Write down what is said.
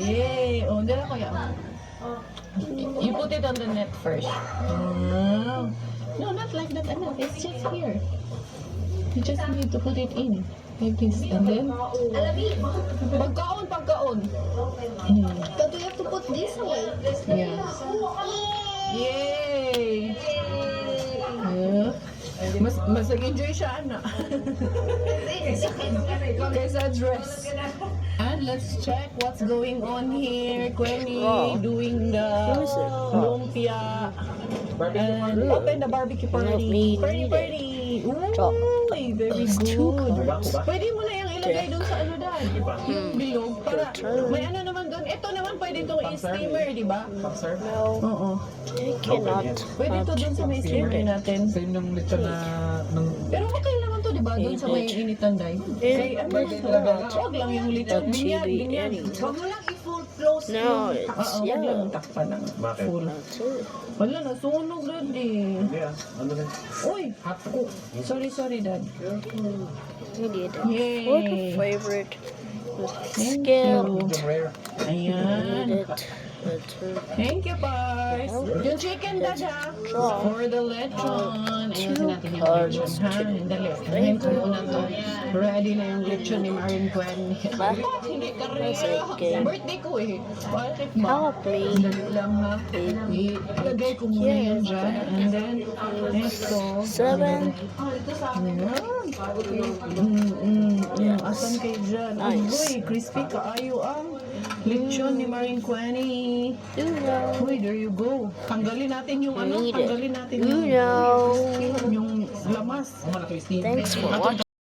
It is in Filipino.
Yay! Oh, dala ko yan. You put it on the net first. No, not like that. Ano, it's just here. You just need to put it in. Like this. And then, pagkaon. But we have to put this way. Yeah. Yay! Mas nag-enjoy siya, Ana. Kaysa dress. And let's check what's going on here. Quenny doing the lumpia. And open the barbecue party. Party. Ooh, very good. Pwede mo na yung ilagay doon sa ano dad. Yung bilog. Para may ano naman doon. Ito naman pwede itong i-steamer, di ba? Oo. I cannot. Pwede ito doon sa may steamer natin. Same ng lechon na ng Pero okay naman to, di ba? Doon sa may initan dahil. Kaya ano lang, huwag lang yung lechon. Binyag. Huwag mo lang i-full close. No, it's Oo, huwag lang yellow. takpan ng Bakit? full. Wala, nasunog rin eh. Ano rin? Uy! Sorry, dad. We need it. Yay! What a favorite Thank skill. you. Rare. We Ayan. need it. Let's Thank you, Pars. Yung chicken, dad, ha? For the lechon. Ayusin natin yung lechon, ha? Dali. Ngayon ko muna to. Ready na yung lechon ni Marin Gwen. Hindi ka rin. okay. Birthday ko eh. Bakit ba? Help me. Dali lang, ha? Ilagay ko muna yan dyan. And then, ito. 7. Ayan. Asan kayo dyan? Nice. Uy, crispy kaayo ang lechon ni Marin Gwen. Uy, there you go. Tanggalin natin yung ano, Need it. tanggalin natin You know. yung lamas. Thanks for watching.